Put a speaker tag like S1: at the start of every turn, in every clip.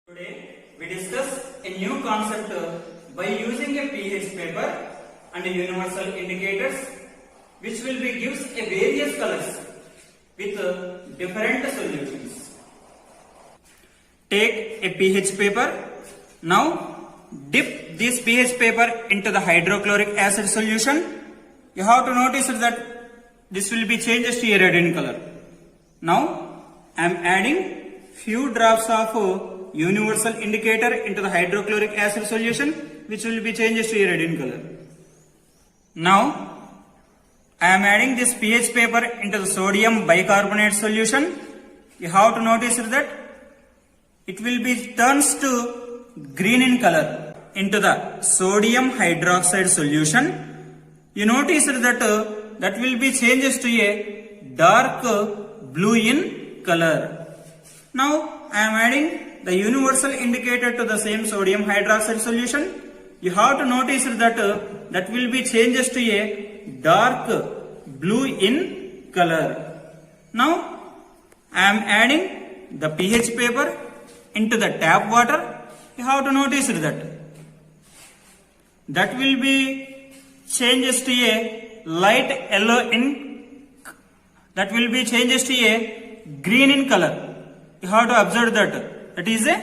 S1: Today we discuss a new concept by using a pH paper and universal indicators which will be gives a various colors with different solutions. Take a pH paper. Now dip this pH paper into the hydrochloric acid solution. You have to notice that this will be changed to a red in color. Now I am adding few drops of universal indicator into the hydrochloric acid solution which will be changed to a red in color. Now I am adding this pH paper into the sodium bicarbonate solution. You have to notice that it will be turns to green in color into the sodium hydroxide solution. You notice that that will be changed to a dark blue in color. Now I am adding the universal indicator to the same sodium hydroxide solution. You have to notice that that will be changed to a dark blue in color. Now I am adding the pH paper into the tap water. You have to notice that will be changed to a light yellow in, that will be changed to a green in color. You have to observe that is a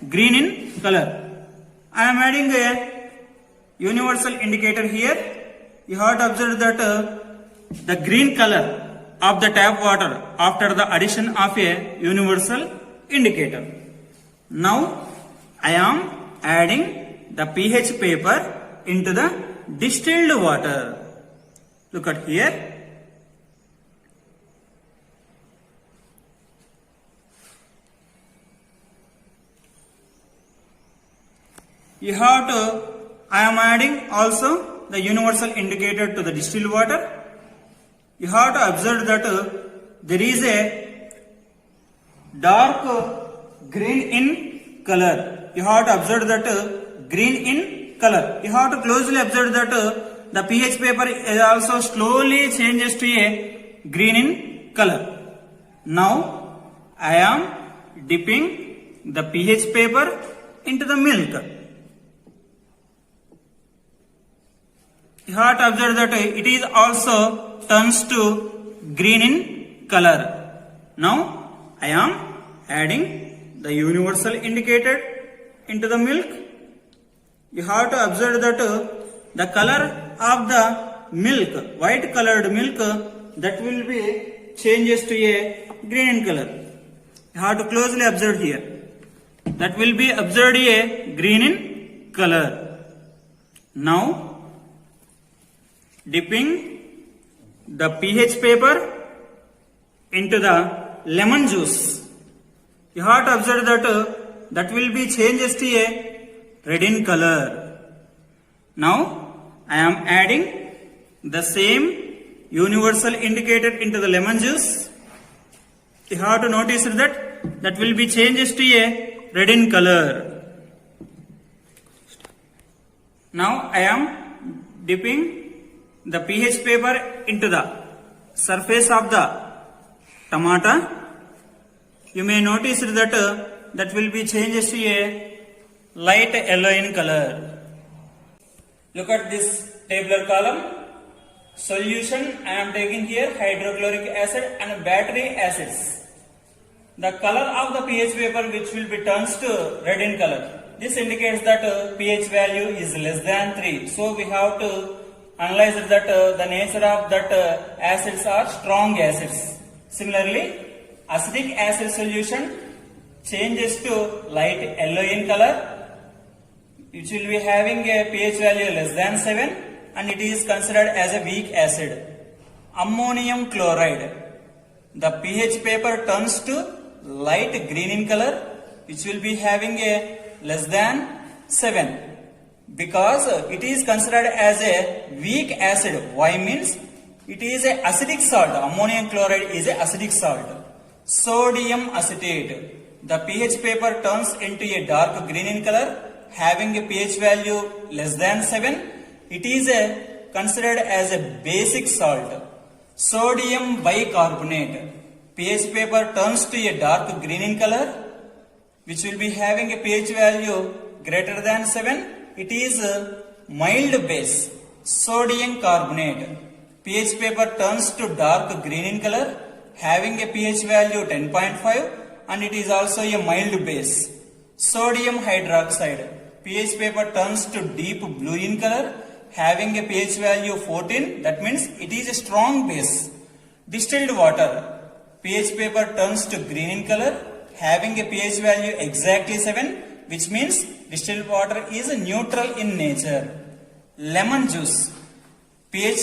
S1: green in color. I am adding a universal indicator here. You have to observe that the green color of the tap water after the addition of a universal indicator. Now I am adding the pH paper into the distilled water. Look at here. You have to, I am adding also the universal indicator to the distilled water. You have to observe that there is a dark green in color. You have to observe that green in color. You have to closely observe that the pH paper is also slowly changes to a green in color. Now I am dipping the pH paper into the milk. You have to observe that it is also turns to green in color. Now I am adding the universal indicator into the milk. You have to observe that the color of the milk, white colored milk, that will be changes to a green in color. You have to closely observe here. That will be observed a green in color. Now dipping the pH paper into the lemon juice. You have to observe that that will be changes to a red in color. Now I am adding the same universal indicator into the lemon juice. You have to notice that that will be changes to a red in color. Now I am dipping the pH paper into the surface of the tomato. You may notice that that will be changes to a light yellow in color. Look at this tabular column. Solution I am taking here hydrochloric acid and battery acids. The color of the pH paper which will be turns to red in color. This indicates that pH value is less than 3. So we have to analyze that the nature of that acids are strong acids. Similarly, acidic acid solution changes to light yellow in color, which will be having a pH value less than 7, and it is considered as a weak acid. Ammonium chloride, the pH paper turns to light green in color, which will be having a less than 7. Because it is considered as a weak acid. Why means it is a acidic salt. Ammonium chloride is a acidic salt. Sodium acetate, the pH paper turns into a dark green in color, having a pH value less than 7. It is considered as a basic salt. Sodium bicarbonate, pH paper turns to a dark green in color, which will be having a pH value greater than 7, it is a mild base. Sodium carbonate. pH paper turns to dark green in color, having a pH value 10.5, and it is also a mild base. Sodium hydroxide. pH paper turns to deep blue in color, having a pH value 14, that means it is a strong base. Distilled water. pH paper turns to green in color, having a pH value exactly 7, which means distilled water is neutral in nature. Lemon juice. pH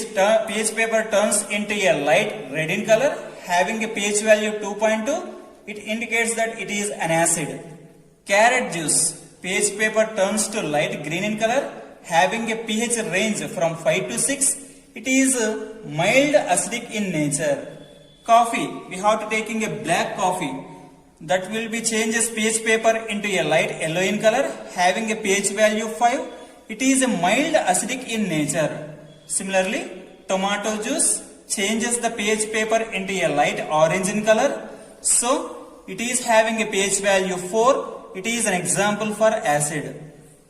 S1: paper turns into a light red in color, having a pH value 2.2. It indicates that it is an acid. Carrot juice. pH paper turns to light green in color, having a pH range from 5 to 6. It is mild acidic in nature. Coffee. We have to taking a black coffee. That will be changes pH paper into a light yellow in color, having a pH value 5. It is a mild acidic in nature. Similarly, tomato juice changes the pH paper into a light orange in color. So, it is having a pH value 4. It is an example for acid.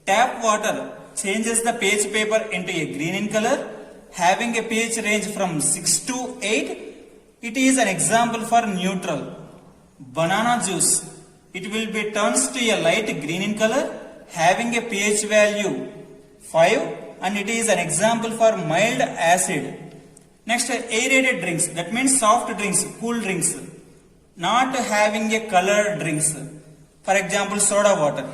S1: Tap water changes the pH paper into a green in color, having a pH range from 6 to 8. It is an example for neutral. Banana juice. It will be turns to a light green in color, having a pH value 5, and it is an example for mild acid. Next, aerated drinks. That means soft drinks, cool drinks, not having a colored drinks. For example, soda water.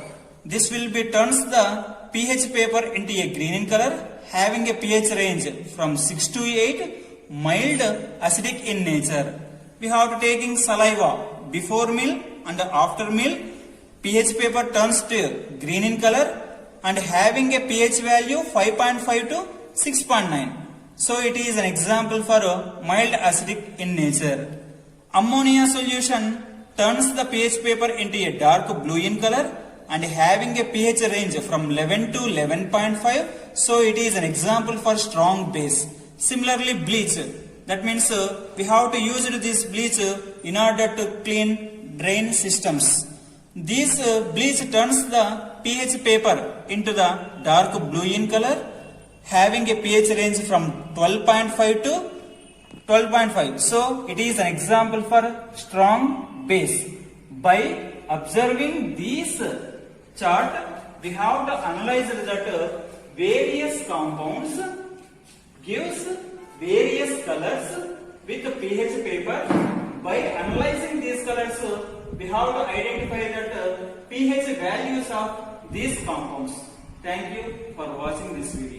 S1: This will be turns the pH paper into a green in color, having a pH range from 6 to 8, mild acidic in nature. We have to taking saliva before meal and after meal. pH paper turns to green in color and having a pH value 5.5 to 6.9. So it is an example for mild acidic in nature. Ammonia solution turns the pH paper into a dark blue in color and having a pH range from 11 to 11.5. So it is an example for strong base. Similarly, bleach. That means we have to use this bleach in order to clean drain systems. This bleach turns the pH paper into the dark blue in color, having a pH range from 12.5 to 12.5. So it is an example for strong base. By observing this chart, we have to analyze that various compounds gives various colors with pH paper. By analyzing these colors, we have to identify that pH values of these compounds. Thank you for watching this video.